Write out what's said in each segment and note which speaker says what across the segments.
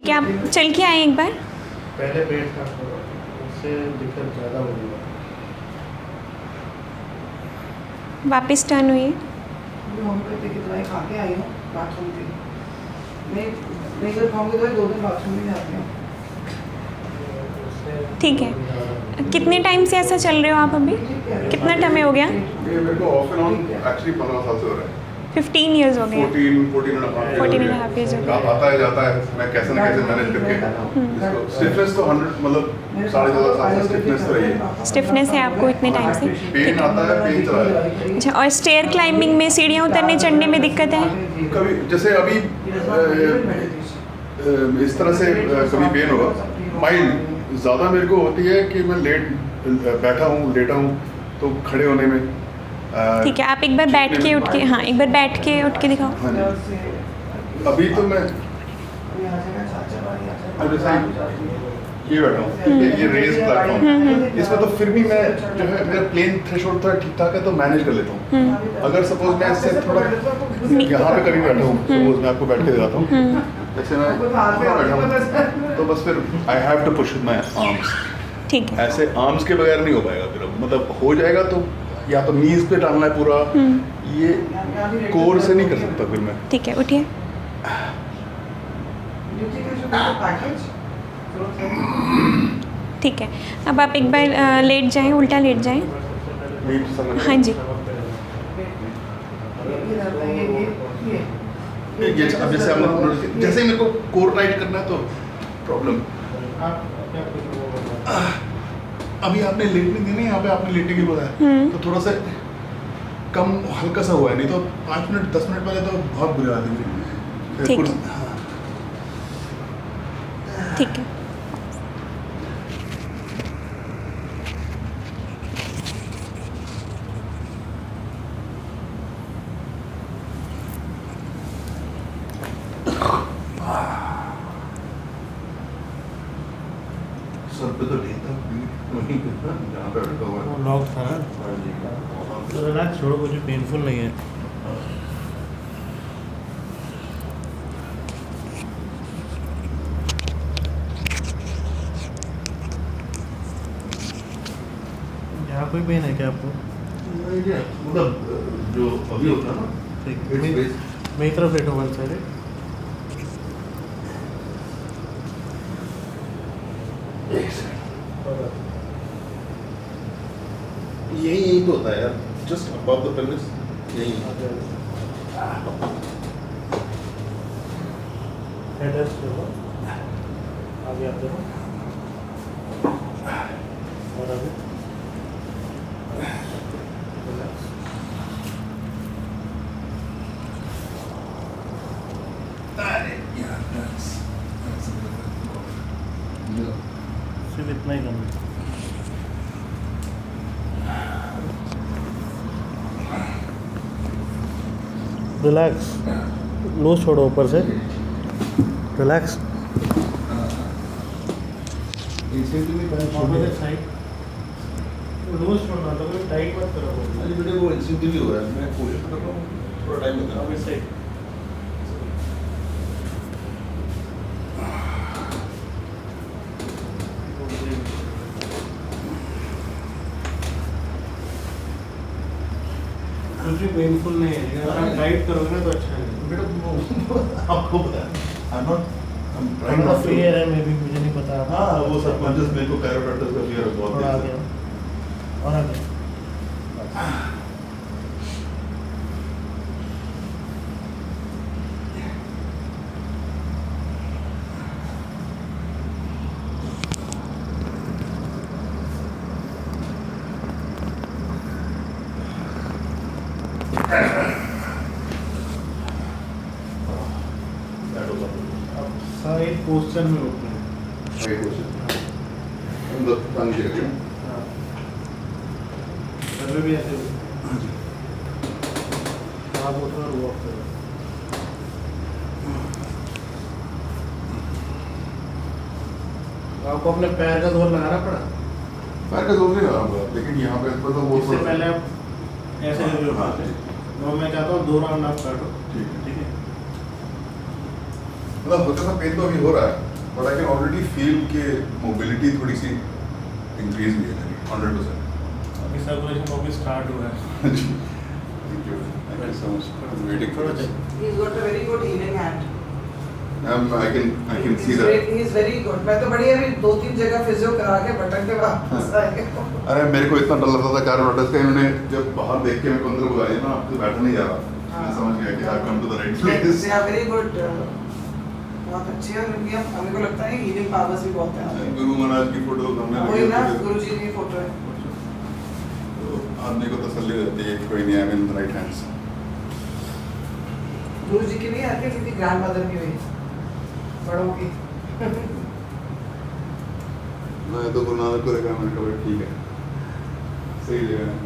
Speaker 1: क्या आप चल के आए एक बार?
Speaker 2: पहले पेट था थोड़ा, उससे दिक्कत ज़्यादा हो गई।
Speaker 1: वापस टर्न हुई?
Speaker 3: होम्योपैथी की दवाई खा के आई हूँ बाथरूम की। मैं जब खाऊंगी दवाई 2 दिन बाथरूम में जाती हूँ।
Speaker 1: ठीक है। कितने टाइम से ऐसा चल रहे हो आप अभी? कितना टाइम हो गया?
Speaker 4: ये मेरे को ऑफ एंड ऑन एक्चुअली 15 साल से हो रहा है।
Speaker 1: 15 ईयर्स हो गए।
Speaker 4: 14 and a half
Speaker 1: 14 and a half years हो गए।
Speaker 4: आता है जाता है, मैं कैसे ना कैसे मैनेज करके इसको स्टिफनेस तो 100 मतलब 14.5 साल से स्टिफनेस तो रही है।
Speaker 1: स्टिफनेस है आपको इतने टाइम से?
Speaker 4: पेन आता है, पेन चला है।
Speaker 1: अच्छा, और स्टेयर क्लाइंबिंग में सीढ़ियाँ उतरने चढ़ने में दिक्कत है?
Speaker 4: कभी जैसे अभी इस तरह से कभी पेन होगा माइल्ड, ज़्यादा मेरे को होती है कि मैं बैठा हूँ लेटा हूँ तो खड़े होने में।
Speaker 1: ठीक है, आप एक बार बैठ के उठ के, हाँ एक बार बैठ के उठ के दिखाओ।
Speaker 4: हाँ जी। अभी तो मैं जैसे ये बैठा हूँ, ये रेज प्लेटफॉर्म, इसमें तो फिर भी मैं जो है मेरा प्लेन थ्रेशोल्ड थोड़ा ठीक ठाक है तो मैनेज कर लेता हूँ। अगर सपोज मैं इससे थोड़ा यहाँ पे कभी बैठा हूँ, सपोज मैं आपको बैठ के दिखाता हूँ, जैसे मैं वहाँ बैठा हूँ तो बस फिर I have to push with my arms.
Speaker 1: ठीक है।
Speaker 4: ऐसे आर्म्स के बगैर नहीं हो पाएगा फिर, मतलब हो जाएगा तो या तो नीज पे डालना है पूरा, ये कोर से नहीं कर सकता फिर मैं।
Speaker 1: ठीक है, उठिए। ठीक है, अब आप एक बार लेट जाएं, उल्टा लेट जाएं। हाँ जी।
Speaker 4: अब जैसे जैसे ही मेरे को कोर टाइट करना है तो प्रॉब्लम। अभी आपने लेटने दी नहीं, यहाँ पे आपने लेटने की बोला है तो थोड़ा सा कम हल्का सा हुआ है, नहीं तो 5 मिनट 10 मिनट पहले तो बहुत बुरी आती थी।
Speaker 1: ठीक है। ठीक है।
Speaker 4: सर पे तो नहीं था, वहीं पे था जहाँ पे बैठा हुआ है।
Speaker 2: लॉक था ना, तो रिलैक्स छोड़ो, कुछ पेनफुल नहीं है। यहाँ कोई पेन है क्या आपको?
Speaker 4: मतलब जो अभी होता है ना,
Speaker 2: मेरी तरफ लेटो वन साइड।
Speaker 4: यही तो होता है यार, जस्ट अबव द पेल्विस, यही।
Speaker 2: हेड रेस्ट करो, आगे आप देखो, और आगे रिलैक्स। सिर्फ इतना ही करना है। रिलैक्स, लूज छोड़ो ऊपर से, रिलैक्स। साइड लूज छोड़ना, तो कोई टाइट मत करो।
Speaker 4: अरे बेटे वो इंस्टिंक्टिवली हो रहा है, मैं कोशिश कर रहा हूँ, थोड़ा टाइम लगता है।
Speaker 2: साइड कुछ भी पेनफुल नहीं है, अगर आप टाइट करोगे ना तो अच्छा है।
Speaker 4: बेटा आपको पता है, I'm not
Speaker 2: थोड़ा फियर है, मे भी मुझे नहीं पता।
Speaker 4: हाँ वो सबकॉन्शियस मेरे को कैरोप्रैक्टिस का फियर बहुत
Speaker 2: थोड़ा
Speaker 4: है।
Speaker 2: आगे और आगे। साइड पोस्चर में होते हैं।
Speaker 4: सही कोशिश। अंदर पानी के रखिए।
Speaker 2: घर में भी ऐसे होते हैं।
Speaker 4: हाँ जी।
Speaker 2: आप उठो और वॉक करो। आपको अपने पैर का जोर लगाना पड़ा?
Speaker 4: पैर का जोर नहीं लगाऊंगा, लेकिन यहाँ पे मतलब वो
Speaker 2: इससे पहले आप ऐसे जो
Speaker 4: हाँ
Speaker 2: करते हैं। तो मैं चाहता हूँ 2 राउंड आप काटो।
Speaker 4: ठीक है।
Speaker 2: ठीक है।
Speaker 4: मतलब हल्का सा पेन तो अभी हो रहा है, but I can already feel कि मोबिलिटी थोड़ी सी इंक्रीज हुई है मेरी 100%.
Speaker 2: अभी सर्कुलेशन वो भी स्टार्ट हुआ है.
Speaker 4: Thank you. Thank you so much. I'm waiting for this.
Speaker 3: He's got a very good healing hand.
Speaker 4: I can see that.
Speaker 3: He's very good. मैं तो बड़ी अभी 2-3 जगह फिजियो करा के भटक के वापस आए.
Speaker 4: अरे मेरे को इतना डर लगता था कार वाटर्स का, इन्होंने जब बाहर देख के मेरे को अंदर बुलाया ना, आपसे बैठा नहीं जा रहा. मैं समझ गया कि I come to the right place.
Speaker 3: They are very good. बहुत अच्छी है उनकी. हमें को लगता है हीलिंग पावर्स भी बहुत हैं.
Speaker 4: गुरु महाराज की फोटो हमने
Speaker 3: वही ना,
Speaker 4: लगी
Speaker 3: गुरुजी की फोटो है.
Speaker 4: तो आदमी को तसल्ली हो जाती है कि कोई नहीं, I am in the right hands.
Speaker 3: गुरुजी की नहीं आती, किसी ग्रैंडमदर की हुई, बड़ों की.
Speaker 4: मैं तो गुरु नानक को देखा, मैंने कहा भाई ठीक है, सही जगह है.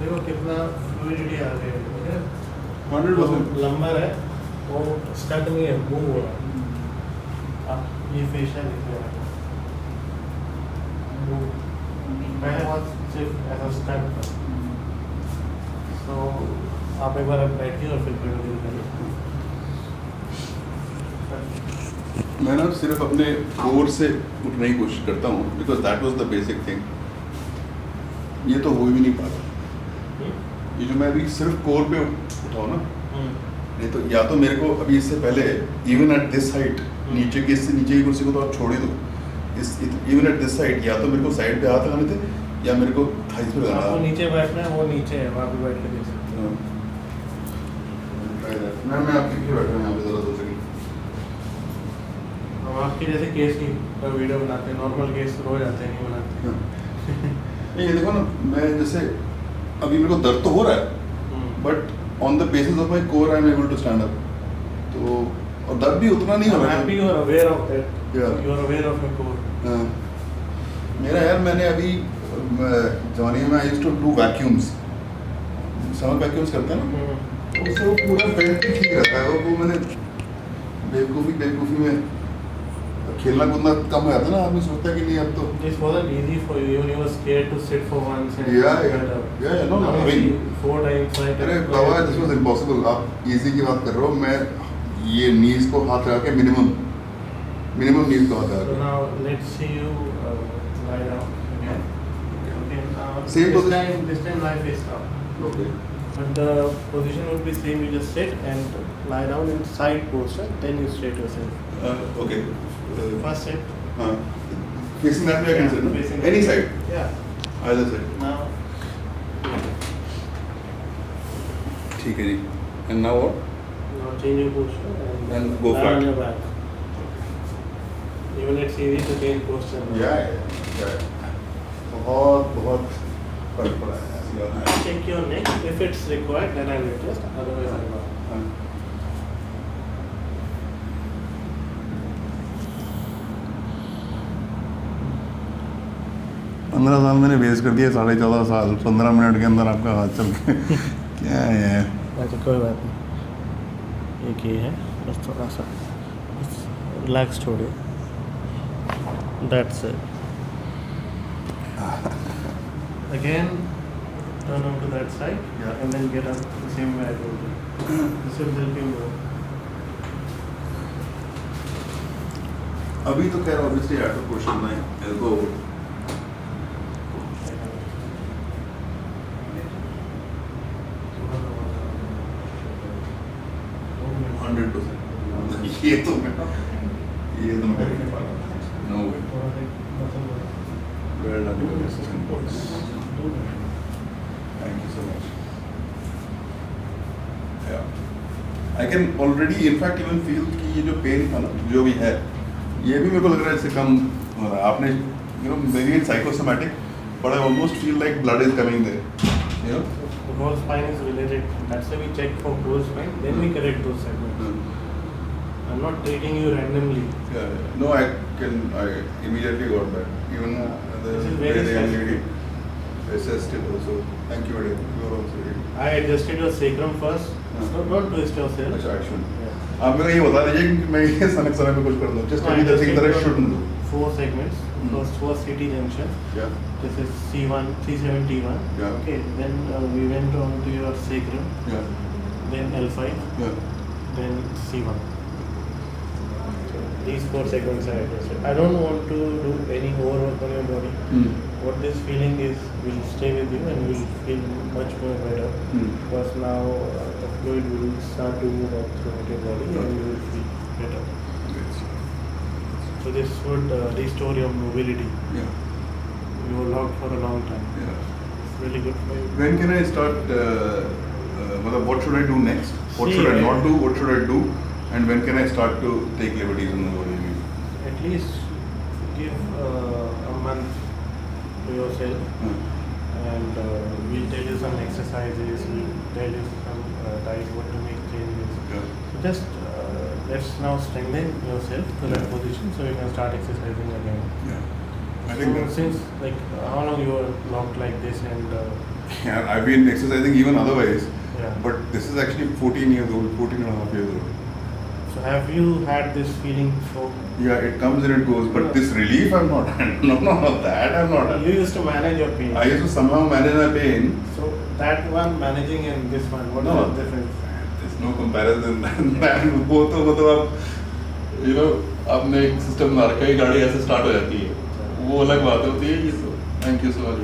Speaker 2: देखो कितना फ्लूइडिटी आ गई है.
Speaker 4: 100%.
Speaker 2: लंबर है वो स्टक नहीं है, मूव हो रहा है. आप ये फेशियल दिख रहा है. पहले बहुत सिर्फ ऐसा स्टक था. तो आप एक बार बैठिए और फिर कंटिन्यू करिए.
Speaker 4: मैं ना सिर्फ अपने कोर से उठने की कोशिश करता हूँ, because that was the basic thing. ये तो हो भी नहीं पा रहा. ये जो मैं अभी सिर्फ कोर पे उठाऊँ ना, नहीं तो या तो मेरे को अभी इससे पहले इवन एट दिस हाइट, नीचे की इससे नीचे की कुर्सी को तो आप छोड़ ही दो, इवन एट दिस साइड या तो मेरे को साइड पे हाथ लगाने थे या मेरे को थाइस पे लगाना
Speaker 2: आपको
Speaker 4: था.
Speaker 2: नीचे बैठना है, वो नीचे है, वहाँ पे बैठ के देख सकते हो.
Speaker 4: मैं आपके पीछे बैठा हूँ यहाँ पे जरा 2 सेकंड.
Speaker 2: हम आपके जैसे केस की वीडियो बनाते हैं, नॉर्मल केस रोज आते हैं, नहीं बनाते.
Speaker 4: नहीं ये देखो ना, मैं जैसे अभी मेरे को दर्द तो हो रहा है, but on the basis of my core I am able to stand up. तो और दर्द भी उतना नहीं हो रहा है.
Speaker 2: Happy you are aware of that.
Speaker 4: Yeah.
Speaker 2: You are aware of your core.
Speaker 4: मेरा यार, मैंने अभी जवानी में I used to do vacuums, summer vacuums करते हैं ना, तो उससे वो पूरा बेल्ट ही ठीक रहता है. वो मैंने बेवकूफ़ी में खेलना कूदना कम हो जाता है ना, आदमी सोचता है कि नहीं अब तो.
Speaker 2: This wasn't easy for you. You were scared to sit for once and
Speaker 4: Yeah. No,
Speaker 2: Now
Speaker 4: I
Speaker 2: you
Speaker 4: mean,
Speaker 2: see 4 times, 5
Speaker 4: अरे
Speaker 2: times.
Speaker 4: Baba, this was impossible. आप इजी की बात कर रहे हो, मैं ये नीज को हाथ लगा के मिनिमम नीज को हाथ
Speaker 2: So
Speaker 4: लगा
Speaker 2: now let's see you lie down again. Okay.
Speaker 4: Same
Speaker 2: This
Speaker 4: position.
Speaker 2: time lie face down.
Speaker 4: के. Okay.
Speaker 2: But the position would be same. You just sit and lie down in side posture. Then you straight yourself.
Speaker 4: Okay.
Speaker 2: First sit.
Speaker 4: हाँ. Facing that way I can sit, no?
Speaker 2: Facing
Speaker 4: Any side.
Speaker 2: Yeah.
Speaker 4: Either side.
Speaker 2: Now.
Speaker 4: ठीक है जी. And now what?
Speaker 2: Now change your posture
Speaker 4: And go
Speaker 2: lie
Speaker 4: flat.
Speaker 2: on your back. Even it's easy to change posture. now.
Speaker 4: Yeah. बहुत फर्क पड़ा है ऐसी बात है.
Speaker 2: Check your neck. If it's required, then I will adjust. Otherwise, I will not.
Speaker 4: हाँ.
Speaker 5: पंद्रह साल मैंने वेस्ट कर दिया, 14.5 साल 15 मिनट के अंदर आपका हाथ चल के क्या है.
Speaker 2: अच्छा कोई बात नहीं. एक ये है, बस थोड़ा सा रिलैक्स छोड़िए. That's it. Again, turn on to that side.
Speaker 4: Yeah.
Speaker 2: And then get up the same way I told you. This will help you more.
Speaker 4: अभी तो खैर ऑब्वियसली आउट ऑफ क्वेश्चन है. एल्बो 100%. ये तो मैं कर ही नहीं पा रहा. No way. Well done, your assistant boys. Thank you so much. Yeah. I can already, in fact, even feel कि ये जो पेन था ना, जो भी है, ये भी मेरे को लग रहा है इससे कम हो रहा है. आपने, you know, maybe in psychosomatic, but I almost feel like blood is coming there. You know?
Speaker 2: The whole spine is related. That's why we check for whole spine. Then we correct those segments. I'm not treating you randomly.
Speaker 4: Yeah. No, I immediately got that. Even the
Speaker 2: This is very
Speaker 4: young
Speaker 2: specific.
Speaker 4: lady assessed it also. Thank you very much. You are also very.
Speaker 2: I adjusted your sacrum first. So don't twist yourself.
Speaker 4: अच्छा, action.
Speaker 2: Yeah.
Speaker 4: आप मेरे को ये बता दीजिए कि मैं ये समय पे कुछ कर दूँ. Just tell me the thing that I shouldn't do.
Speaker 2: 4 segments. First was City Junction.
Speaker 4: Yeah.
Speaker 2: This is C1, 371.
Speaker 4: Yeah.
Speaker 2: Okay. Then we went on to your Sacrum.
Speaker 4: Yeah.
Speaker 2: Then L5.
Speaker 4: Yeah.
Speaker 2: Then C1. So these 4 segments are interested. I don't want to do any overwork on your body. What this feeling is will stay with you and will feel much more better. Because now the fluid will start to move up throughout your body and you will feel better. So this would restore your mobility.
Speaker 4: Yeah.
Speaker 2: You were locked for a long time.
Speaker 4: Yeah.
Speaker 2: It's really good for you.
Speaker 4: When can I start? What should I do next? What
Speaker 2: See,
Speaker 4: should I not do? What should I do? And when can I start to take liberties in the body?
Speaker 2: At least give a month to yourself. And we'll tell you some exercises, we'll tell you some diet, what to make changes.
Speaker 4: Yeah.
Speaker 2: So just let's now strengthen yourself to that position so you can start exercising again.
Speaker 4: Yeah. I
Speaker 2: So
Speaker 4: think that's,
Speaker 2: since like how long you were locked like this and
Speaker 4: yeah, I've been exercising even otherwise,
Speaker 2: yeah.
Speaker 4: but this is actually 14 years old, 14 and a half years old.
Speaker 2: So have you had this feeling before?
Speaker 4: Yeah, it comes and it goes, but this relief I'm not had. No, that I'm not had.
Speaker 2: You used to manage your pain.
Speaker 4: I used to somehow manage my pain.
Speaker 2: So that one managing and this one, what
Speaker 4: No.
Speaker 2: is the difference?
Speaker 4: There's no comparison. वो तो मतलब आप you know आपने एक system बना रखा है गाड़ी ऐसे स्टार्ट हो जाती है वो अलग बात होती है ये तो थैंक यू सो मच